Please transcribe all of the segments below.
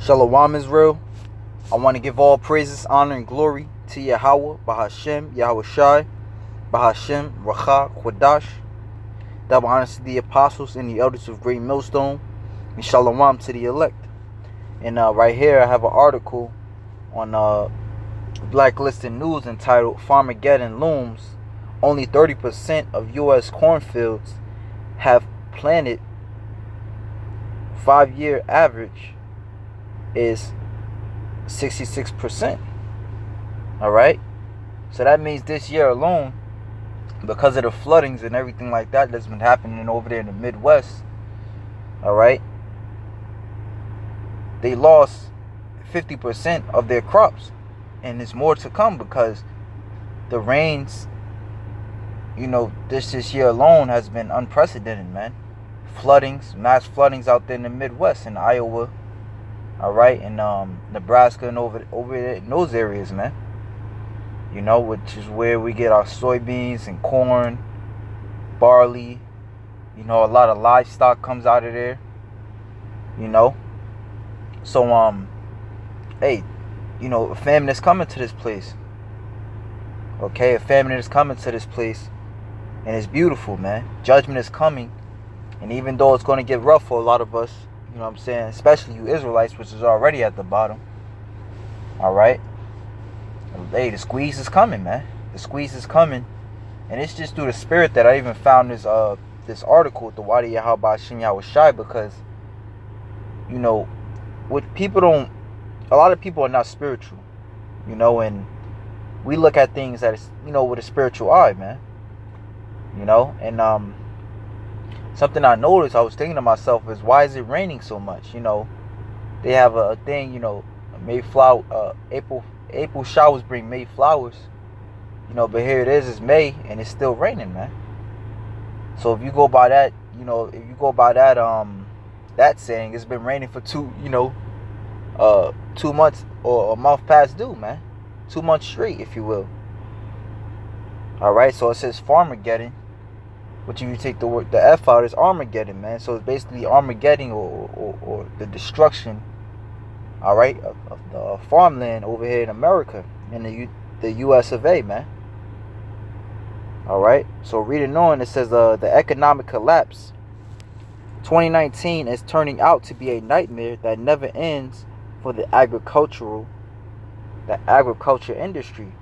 Shalom Israel. I want to give all praises, honor, and glory to Yahweh, Bahashem, Yahweh Shai, Bahashem, Racha, Kwadash. Double honors to the apostles and the elders of Great Millstone, and Shalom to the elect. And right here I have an article on Blacklisted News entitled Farmageddon Looms. Only 30% of U.S. cornfields have planted. 5-year average is 66%. Alright? So that means this year alone, because of the floodings and everything like that that's been happening over there in the Midwest, alright, they lost 50% of their crops. And there's more to come because the rains, this year alone has been unprecedented, man. Floodings, mass floodings out there in the Midwest, in Iowa, alright, and Nebraska and over there in those areas, man. Which is where we get our soybeans and corn, barley, a lot of livestock comes out of there, So, hey, a famine is coming to this place. Okay, a famine is coming to this place. And it's beautiful, man. Judgment is coming. And even though it's going to get rough for a lot of us, especially you Israelites, which is already at the bottom. Alright? Hey, the squeeze is coming, man. The squeeze is coming. And it's just through the spirit that I even found this article with the Wadi Yahweh Shem Yahweh Shai, because, what people don't, a lot of people are not spiritual, and we look at things that is, with a spiritual eye, man. And something I noticed, I was thinking to myself, is why is it raining so much? They have a thing, Mayflower, April showers bring May flowers, but here it is, it's May, and it's still raining, man. So if you go by that, that saying, it's been raining for 2 months or a month past due, man. 2 months straight, if you will. Alright, so it says Farmageddon, which if you take the F out, is Armageddon, man. So it's basically Armageddon or the destruction, alright, of the farmland over here in America, in the US of A, man. Alright, so reading on, it says the economic collapse 2019 is turning out to be a nightmare that never ends for the agriculture industry,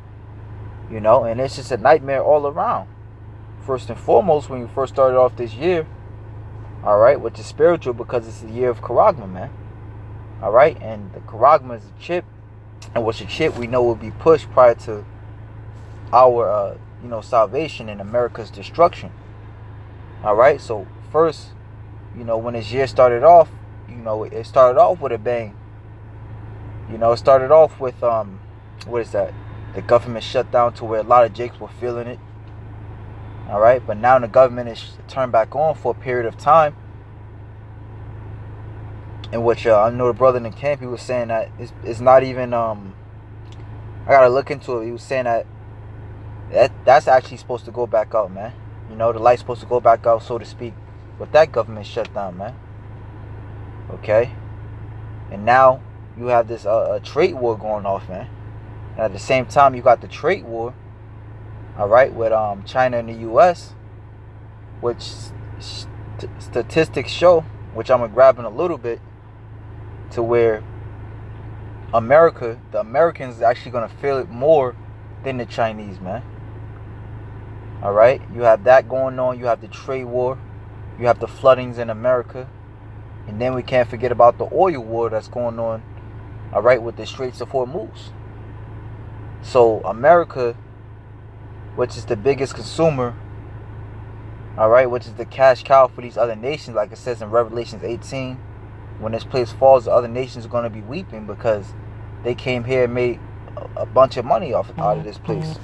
and it's just a nightmare all around. First and foremost, when you first started off this year, alright, which is spiritual because it's the year of Karagma, man. Alright, and the Karagma is a chip, and what's a chip we know will be pushed prior to our salvation and America's destruction. Alright, so first, when this year started off, it started off with a bang. It started off with what is that? The government shut down to where a lot of Jakes were feeling it. Alright, but now the government is turned back on for a period of time. In which I know the brother in the camp, he was saying that it's not even I gotta look into it. He was saying that's actually supposed to go back out, man. The light's supposed to go back out, so to speak, with that government shutdown, man. Okay, and now you have this a trade war going off, man. And at the same time, you got the trade war, alright, with China and the US, which statistics show, which I'm gonna grab in a little bit, to where the Americans is actually gonna feel it more than the Chinese, man. Alright, you have that going on, you have the trade war, you have the floodings in America, and then we can't forget about the oil war that's going on, alright, with the Straits of Hormuz. So America, which is the biggest consumer, alright, which is the cash cow for these other nations, like it says in Revelations 18, when this place falls, the other nations are going to be weeping because they came here and made a bunch of money out of this place.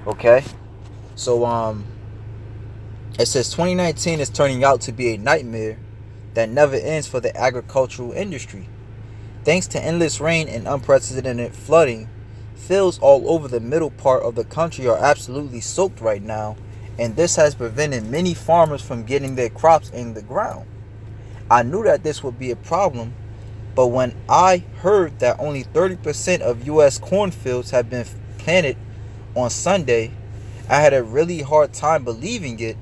Okay, so it says 2019 is turning out to be a nightmare that never ends for the agricultural industry. Thanks to endless rain and unprecedented flooding, fields all over the middle part of the country are absolutely soaked right now, and this has prevented many farmers from getting their crops in the ground. I knew that this would be a problem But when I heard that only 30% of U.S. cornfields have been planted on Sunday, I had a really hard time believing it,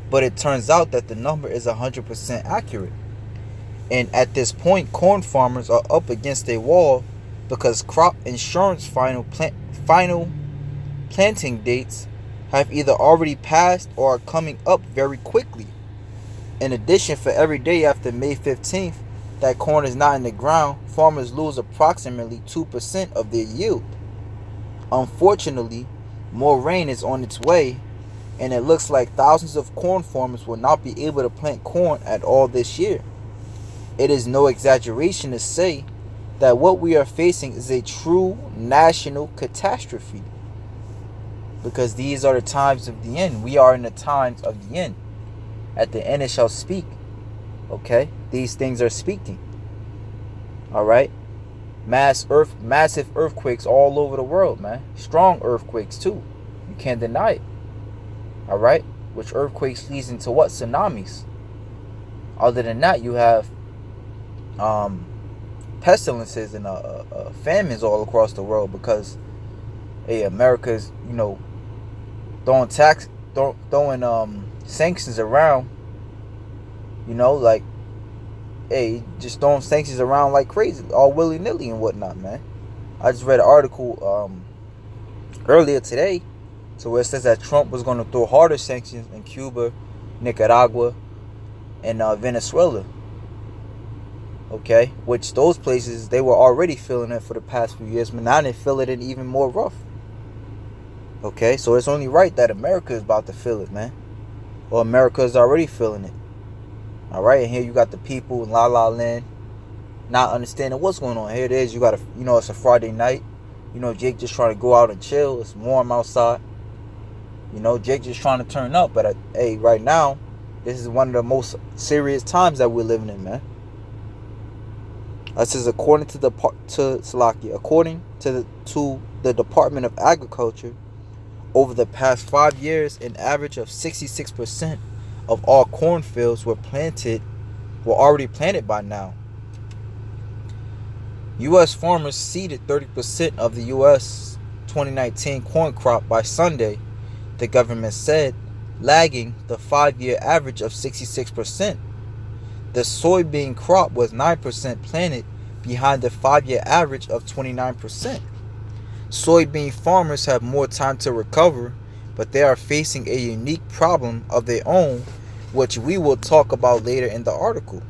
but it turns out that the number is 100% accurate. And at this point, corn farmers are up against a wall because crop insurance final planting dates have either already passed or are coming up very quickly. In addition, for every day after May 15th that corn is not in the ground, farmers lose approximately 2% of their yield. Unfortunately, more rain is on its way, and it looks like thousands of corn farmers will not be able to plant corn at all this year. It is no exaggeration to say that what we are facing is a true national catastrophe. Because these are the times of the end. We are in the times of the end. At the end it shall speak. Okay? These things are speaking. Alright? Massive earthquakes all over the world, man. Strong earthquakes too. You can't deny it. Alright? Which earthquakes leads into what? Tsunamis. Other than that, you have pestilences and famines all across the world because America's, throwing sanctions around, like, just throwing sanctions around like crazy, all willy-nilly and whatnot, man. I just read an article earlier today, where it says that Trump was going to throw harder sanctions in Cuba, Nicaragua, and Venezuela. Okay, which those places, they were already feeling it for the past few years, but now they feel it in even more rough. Okay, so it's only right that America is about to feel it, man. Well, America is already feeling it. Alright, and here you got the people in La La Land not understanding what's going on. Here it is, you got it's a Friday night. Jake just trying to go out and chill. It's warm outside. Jake just trying to turn up. But hey, right now, this is one of the most serious times that we're living in, man. This is according to the Department of Agriculture. Over the past 5 years, an average of 66% of all cornfields were already planted by now. U.S. farmers seeded 30% of the U.S. 2019 corn crop by Sunday, the government said, lagging the 5-year average of 66%. The soybean crop was 9% planted behind the 5-year average of 29%. Soybean farmers have more time to recover, but they are facing a unique problem of their own, which we will talk about later in the article.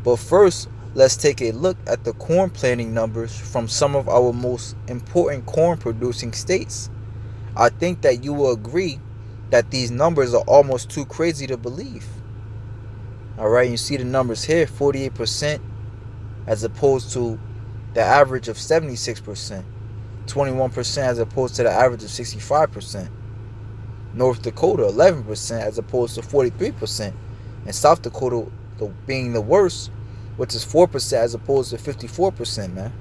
But first, let's take a look at the corn planting numbers from some of our most important corn producing states. I think that you will agree that these numbers are almost too crazy to believe. Alright, you see the numbers here, 48% as opposed to the average of 76%. 21% as opposed to the average of 65%. North Dakota 11% as opposed to 43%. And South Dakota being the worst, which is 4% as opposed to 54%, man.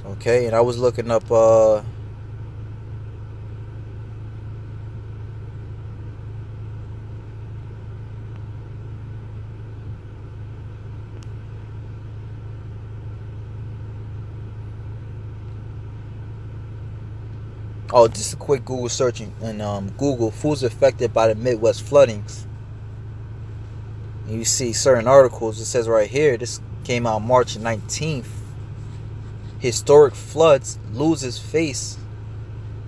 Okay, and I was looking up just a quick Google searching and Google foods affected by the Midwest floodings. And you see certain articles. It says right here, this came out March 19th. Historic floods loses face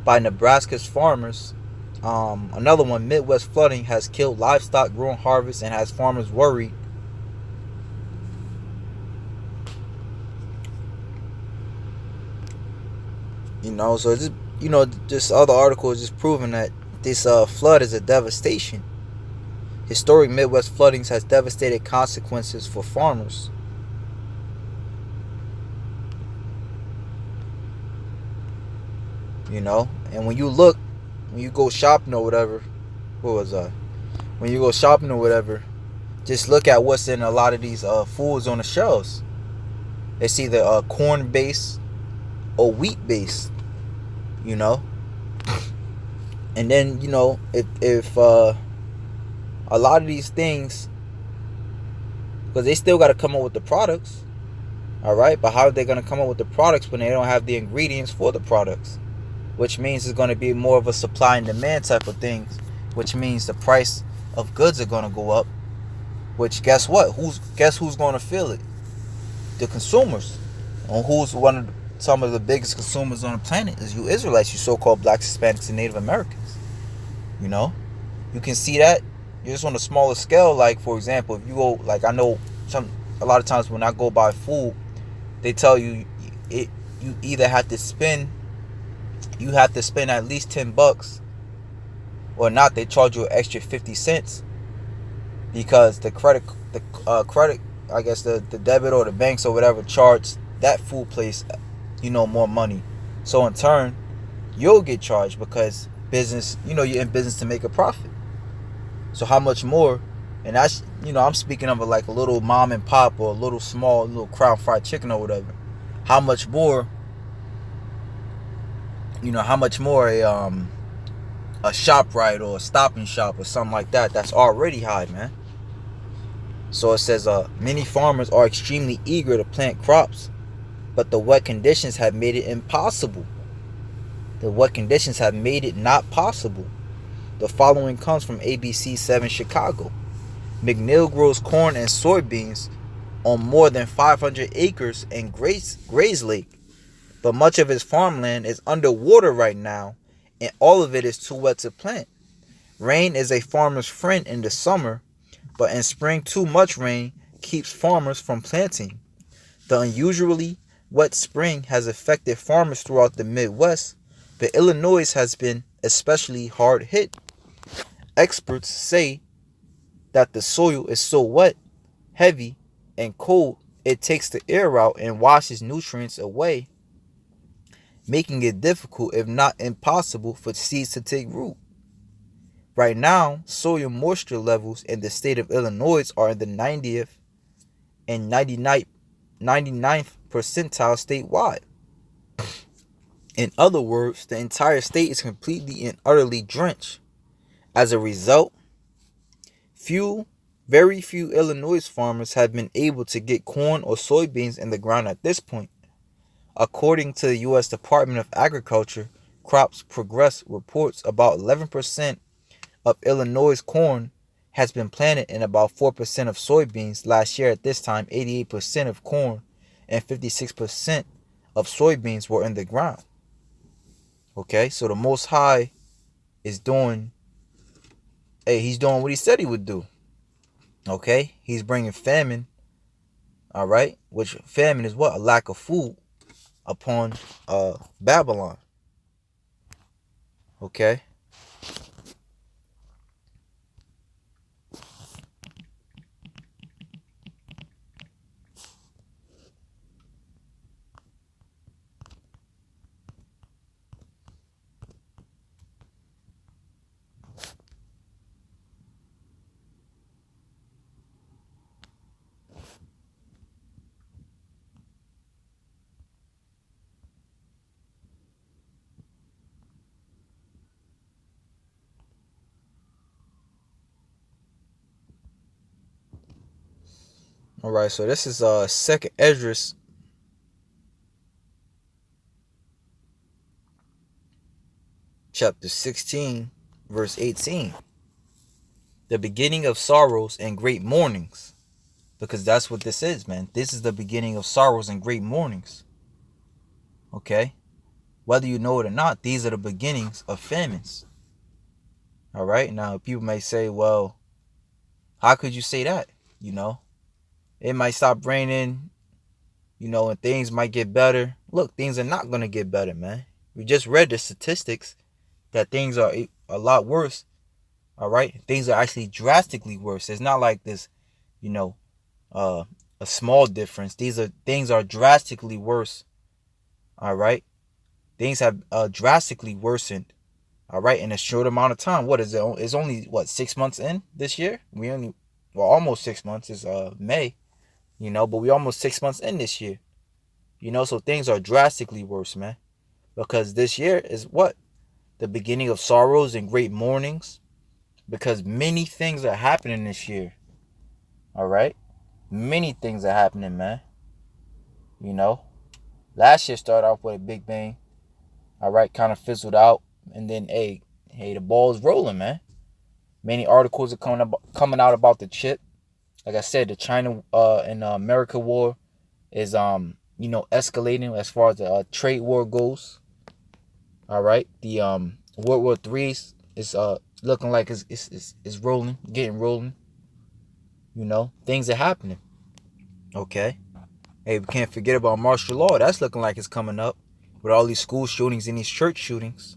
by Nebraska's farmers. Another one, Midwest flooding has killed livestock growing harvest and has farmers worried. So just just other articles just proving that this flood is a devastation. Historic Midwest floodings has devastated consequences for farmers. And when you go shopping or whatever, when you go shopping or whatever, just look at what's in a lot of these foods on the shelves. It's either corn based or wheat based. And then if a lot of these things Because they still got to come up with the products. All right, but how are they going to come up with the products when they don't have the ingredients for the products? Which means it's going to be more of a supply and demand type of things, which means the price of goods are going to go up, which guess what? Guess who's going to feel it? The consumers. And who's some of the biggest consumers on the planet is you Israelites, you so-called blacks, Hispanics, and Native Americans. You know? You can see that just on a smaller scale. Like, for example, if you go, like, I know a lot of times when I go buy food, they tell you you either have to spend at least $10, or not, they charge you an extra 50 cents because the credit, I guess the debit or the banks or whatever charge that food place, more money. So in turn, you'll get charged because business, you're in business to make a profit. So how much more? And that's, I'm speaking of like a little mom and pop or a little Crown Fried Chicken or whatever. How much more, a ShopRite or a Stop and Shop or something like that, that's already high, man. So it says many farmers are extremely eager to plant crops, but the wet conditions have made it impossible. The wet conditions have made it not possible. The following comes from ABC 7 Chicago. McNeil grows corn and soybeans on more than 500 acres in Grays Lake, but much of his farmland is underwater right now, and all of it is too wet to plant. Rain is a farmer's friend in the summer, but in spring too much rain keeps farmers from planting. The unusually wet spring has affected farmers throughout the Midwest, but Illinois has been especially hard hit. Experts say that the soil is so wet, heavy, and cold it takes the air out and washes nutrients away, making it difficult, if not impossible, for seeds to take root. Right now, soil moisture levels in the state of Illinois are in the 90th and 99th percentile statewide. In other words, the entire state is completely and utterly drenched. As a result, very few Illinois farmers have been able to get corn or soybeans in the ground at this point. According to the U.S. Department of Agriculture, Crops Progress reports about 11% of Illinois corn has been planted and about 4% of soybeans. Last year at this time, 88% of corn and 56% of soybeans were in the ground. Okay, so the Most High is he's doing what he said he would do. Okay, he's bringing famine, all right, which famine is what? A lack of food upon Babylon. Okay. All right, so this is Second Esdras chapter 16, verse 18. The beginning of sorrows and great mournings. Because that's what this is, man. This is the beginning of sorrows and great mournings. Okay? Whether you know it or not, these are the beginnings of famines. All right? Now, people may say, well, how could you say that? It might stop raining, and things might get better. Look, things are not going to get better, man. We just read the statistics that things are a lot worse. All right? Things are actually drastically worse. It's not like this, a small difference. Things are drastically worse. All right? Things have drastically worsened. All right? In a short amount of time. What is it? It's only, 6 months in this year? Almost 6 months. It's May. But we almost 6 months in this year. So things are drastically worse, man. Because this year is what? The beginning of sorrows and great mournings. Because many things are happening this year. All right? Many things are happening, man. You know, last year started off with a big bang. All right, kind of fizzled out, and then the ball's rolling, man. Many articles are coming out about the chip. Like I said, the China and America war is escalating as far as the trade war goes. All right, the World War III is looking like it's rolling, getting rolling. You know, things are happening. Okay. Hey, we can't forget about martial law. That's looking like it's coming up with all these school shootings and these church shootings.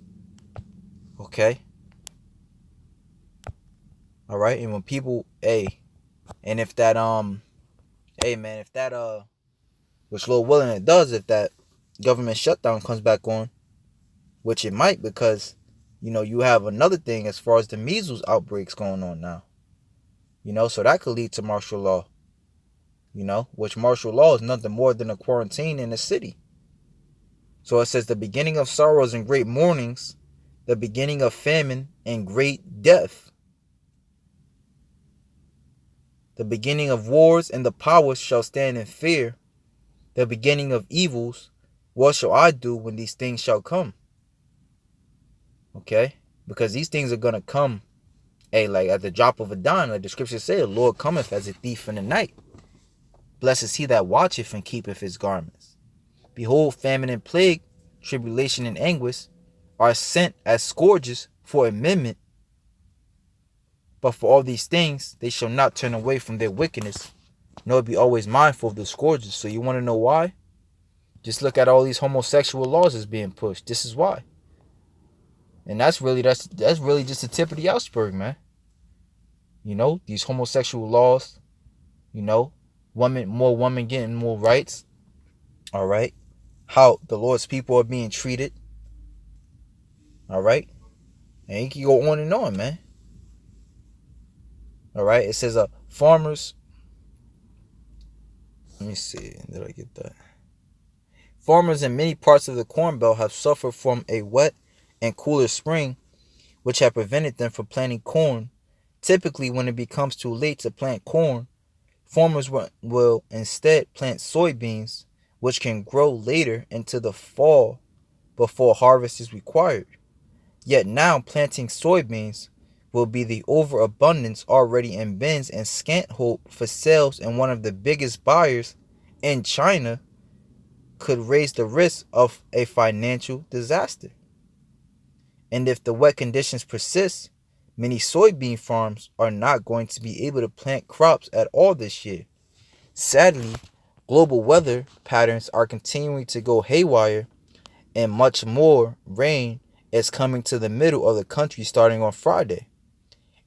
Okay. All right. And when people, and if that, man, if that, which Lord willing it does, if that government shutdown comes back on, which it might, because, you have another thing as far as the measles outbreaks going on now. So that could lead to martial law. Which martial law is nothing more than a quarantine in the city. So it says the beginning of sorrows and great mournings, the beginning of famine and great death, the beginning of wars and the powers shall stand in fear, the beginning of evils, what shall I do when these things shall come? Okay? Because these things are going to come, like at the drop of a dime, like the scripture says, the Lord cometh as a thief in the night. Blessed is he that watcheth and keepeth his garments. Behold, famine and plague, tribulation and anguish are sent as scourges for amendment. But for all these things, they shall not turn away from their wickedness, nor be always mindful of the scourges. So you want to know why? Just look at all these homosexual laws that's being pushed. This is why. And that's really just the tip of the iceberg, man. These homosexual laws, more women getting more rights. All right. How the Lord's people are being treated. All right. And you can go on and on, man. All right. It says farmers. Let me see. Did I get that? Farmers in many parts of the Corn Belt have suffered from a wet and cooler spring, which have prevented them from planting corn. Typically, when it becomes too late to plant corn, farmers will instead plant soybeans, which can grow later into the fall before harvest is required. Yet now planting soybeans will be the overabundance already in bins and scant hope for sales, and one of the biggest buyers in China could raise the risk of a financial disaster. And if the wet conditions persist, many soybean farms are not going to be able to plant crops at all this year. Sadly, global weather patterns are continuing to go haywire, and much more rain is coming to the middle of the country starting on Friday.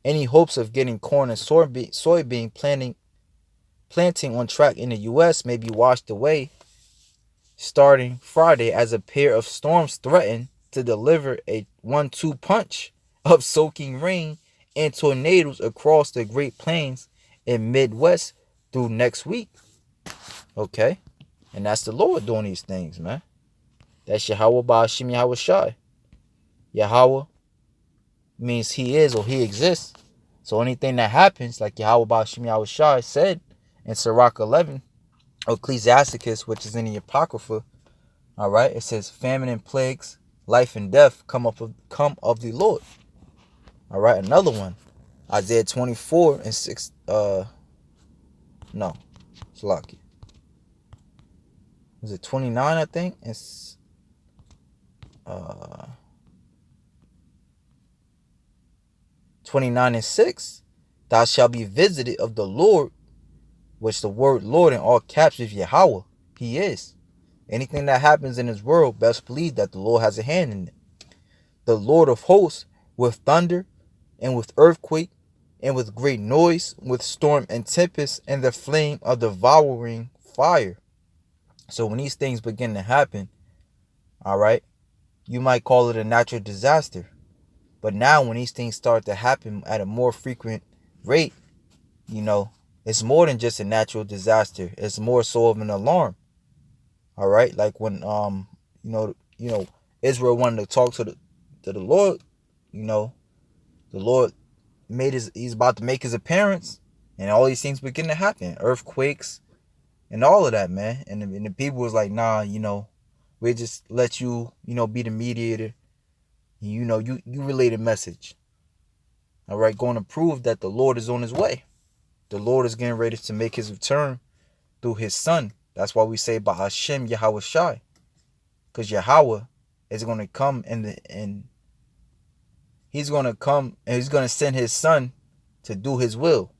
Any hopes of getting corn and soybean planting on track in the U.S. may be washed away starting Friday, as a pair of storms threaten to deliver a 1-2 punch of soaking rain and tornadoes across the Great Plains and Midwest through next week. Okay? And that's the Lord doing these things, man. That's Yahweh Ba'ashim Yahweh Shai. Yahweh means he is or he exists. So anything that happens, like Yahweh Ba'ashim Yahweh Shai said in Sirach 11, Ecclesiasticus, which is in the Apocrypha, all right, it says, famine and plagues, life and death come of the Lord. All right, another one, Isaiah 24 and 6. No, it's lucky. Was it 29? I think it's 29 and 6. Thou shalt be visited of the Lord, which the word Lord in all caps is Yahweh. He is. Anything that happens in this world, best believe that the Lord has a hand in it. The Lord of hosts, with thunder and with earthquake and with great noise, with storm and tempest and the flame of devouring fire. So when these things begin to happen, all right, you might call it a natural disaster. But now when these things start to happen at a more frequent rate, it's more than just a natural disaster. It's more so of an alarm. All right, like when Israel wanted to talk to the Lord, the Lord he's about to make his appearance, And all these things begin to happen. Earthquakes and all of that, man. And the people was like, nah, we just let you, be the mediator. You relay the message. All right, going to prove that the Lord is on his way. The Lord is getting ready to make his return through his son. That's why we say Bahashem Yahweh Shai. Because Yahweh is going to come and he's going to come and he's going to send his son to do his will.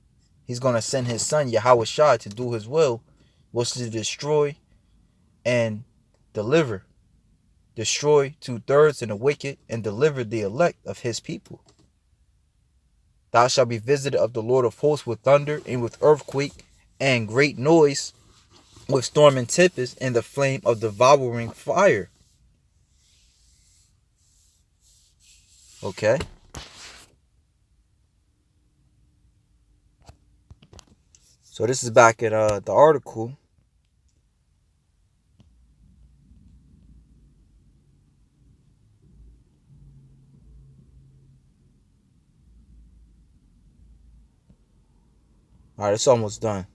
He's going to send his son Yahweh Shai to do his will, was to destroy and deliver. Destroy 2/3 of the wicked and deliver the elect of his people. Thou shalt be visited of the Lord of hosts with thunder and with earthquake and great noise, with storm and tempest and the flame of devouring fire. Okay. So this is back at the article. All right, it's almost done.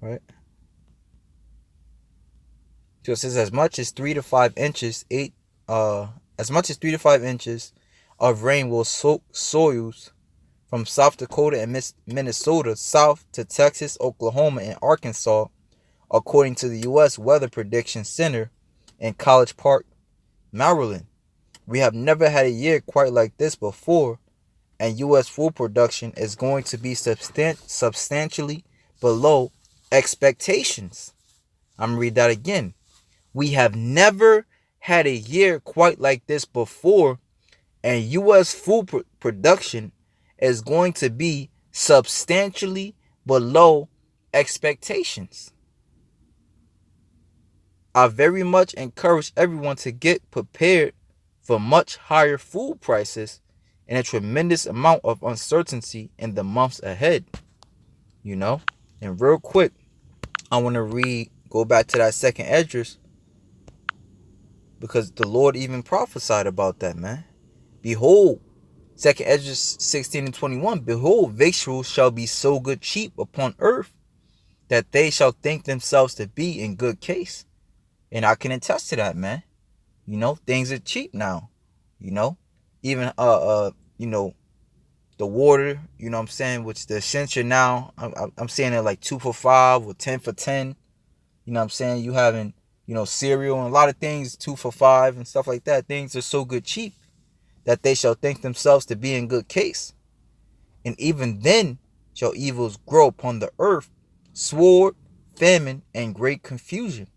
All right. So it says as much as 3 to 5 inches, as much as 3 to 5 inches of rain will soak soils from South Dakota and Minnesota south to Texas, Oklahoma, and Arkansas, according to the U.S. Weather Prediction Center in College Park, Maryland. We have never had a year quite like this before, and U.S. food production is going to be substantially below expectations. I'm going to read that again. We have never had a year quite like this before, and U.S. food production is going to be substantially below expectations. I very much encourage everyone to get prepared for much higher food prices and a tremendous amount of uncertainty in the months ahead. And real quick, I want to go back to that second Esdras, because the Lord even prophesied about that, man. Behold, second Esdras 16 and 21, behold, victuals shall be so good cheap upon earth that they shall think themselves to be in good case. And I can attest to that, man. Things are cheap now. Even the water, what I'm saying, which the essential now, I'm saying it like 2 for $5 or 10 for 10. What I'm saying? You having, cereal and a lot of things 2 for $5 and stuff like that. Things are so good cheap that they shall think themselves to be in good case. And even then shall evils grow upon the earth, sword, famine, and great confusion.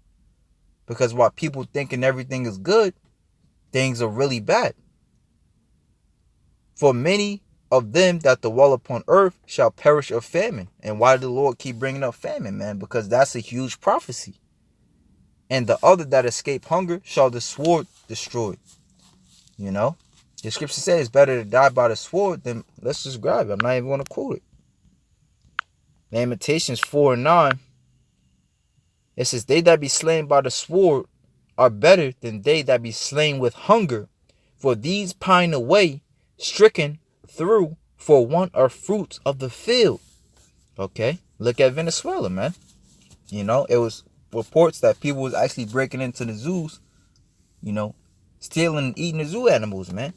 Because while people thinking everything is good, things are really bad. For many of them that dwell upon earth shall perish of famine. And why did the Lord keep bringing up famine, man? Because that's a huge prophecy. And the other that escape hunger shall the sword destroy. The scripture says it's better to die by the sword than, let's just grab it. I'm not even going to quote it. Lamentations 4 and 9. It says, they that be slain by the sword are better than they that be slain with hunger. For these pine away, stricken through for want of fruits of the field. Okay, look at Venezuela, man. It was reports that people was actually breaking into the zoos, stealing and eating the zoo animals, man.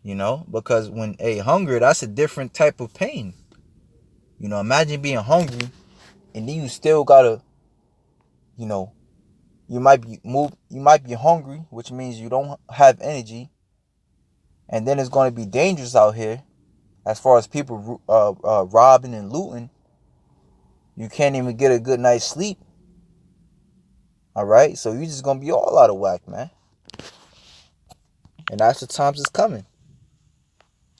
Because when hunger, that's a different type of pain. Imagine being hungry and then you still gotta, you might be hungry, which means you don't have energy. And then it's going to be dangerous out here as far as people robbing and looting. You can't even get a good night's sleep. All right, so you're just going to be all out of whack, man. And that's the times it's coming.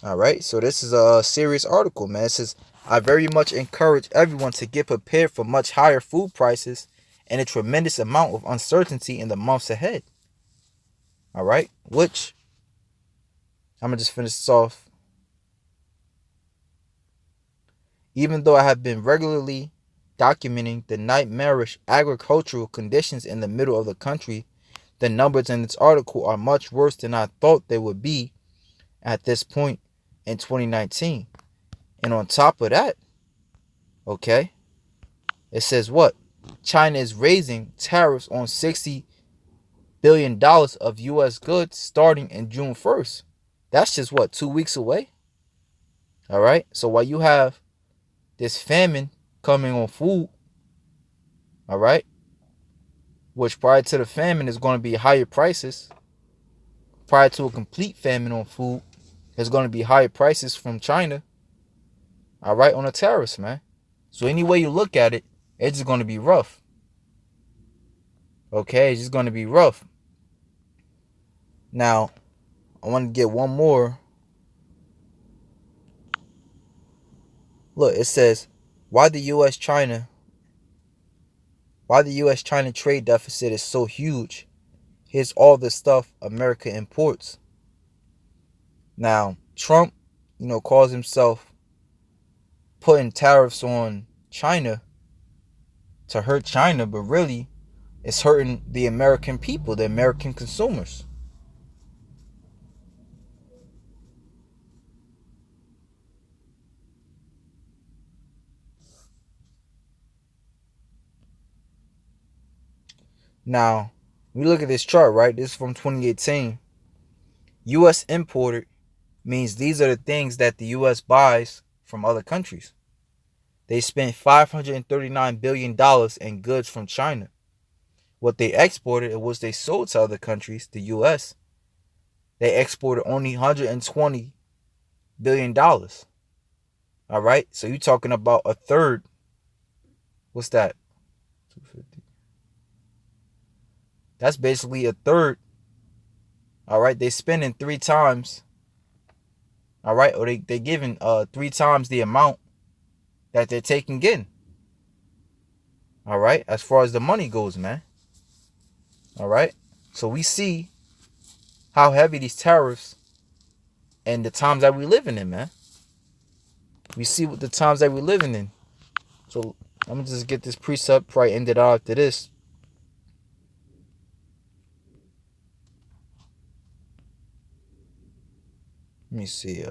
All right, so this is a serious article, man. It says, I very much encourage everyone to get prepared for much higher food prices and a tremendous amount of uncertainty in the months ahead. All right, which I'm going to just finish this off. Even though I have been regularly documenting the nightmarish agricultural conditions in the middle of the country, the numbers in this article are much worse than I thought they would be at this point in 2019. And on top of that, okay, it says what? China is raising tariffs on $60 billion of U.S. goods starting in June 1st. That's just what, 2 weeks away? All right. So while you have this famine coming on food, all right, which prior to the famine is going to be higher prices. Prior to a complete famine on food, there's going to be higher prices from China, all right, on the tariffs, man. So any way you look at it, it's just going to be rough. Okay, it's just going to be rough. Now, I want to get one more. Look, it says, why the U.S.-China trade deficit is so huge. Here's all the stuff America imports. Now, Trump, calls himself putting tariffs on China to hurt China, but really it's hurting the American people, the American consumers. Now, we look at this chart, right? This is from 2018. U.S. imported means these are the things that the U.S. buys from other countries. They spent $539 billion in goods from China. What they exported and what they sold to other countries, the U.S., they exported only $120 billion. All right? So you're talking about a third. What's that? 250. That's basically a third. All right? They spending 3 times. All right? Or they giving 3 times the amount that they're taking in. All right? As far as the money goes, man. All right? So we see how heavy these tariffs and the times that we're living in, man. We see what the times that we're living in. So I'm gonna just get this precept, probably end it out after this. Let me see.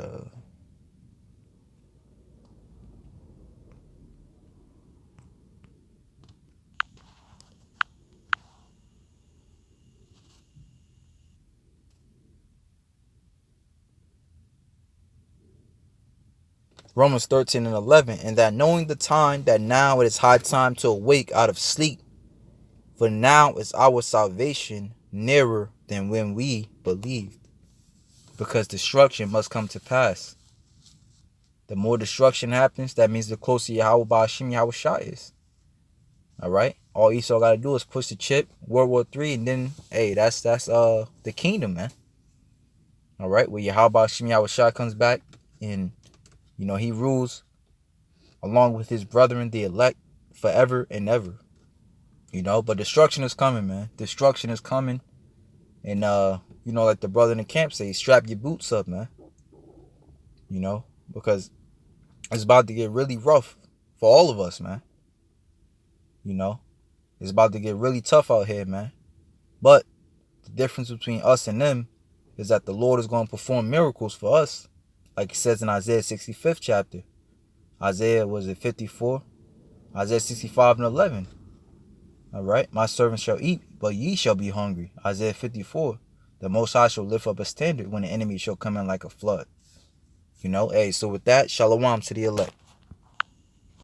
Romans 13 and 11. And that knowing the time, that now it is high time to awake out of sleep. For now is our salvation nearer than when we believed. Because destruction must come to pass. The more destruction happens, that means the closer Yahweh Ba'ashim Yahweh Shah is. Alright? All Esau gotta do is push the chip, World War III, and then, hey, that's the kingdom, man. Alright? Where Yahweh Ba'ashim Yahweh Shah comes back, and, he rules along with his brethren, the elect, forever and ever. But destruction is coming, man. Destruction is coming. And, like the brother in the camp says, strap your boots up, man. Because it's about to get really rough for all of us, man. It's about to get really tough out here, man. But the difference between us and them is that the Lord is going to perform miracles for us. Like it says in Isaiah 65th chapter. Isaiah, was it 54? Isaiah 65 and 11. All right. My servants shall eat, but ye shall be hungry. Isaiah 54. The Most High shall lift up a standard when the enemy shall come in like a flood. Hey, so with that, shalom to the elect.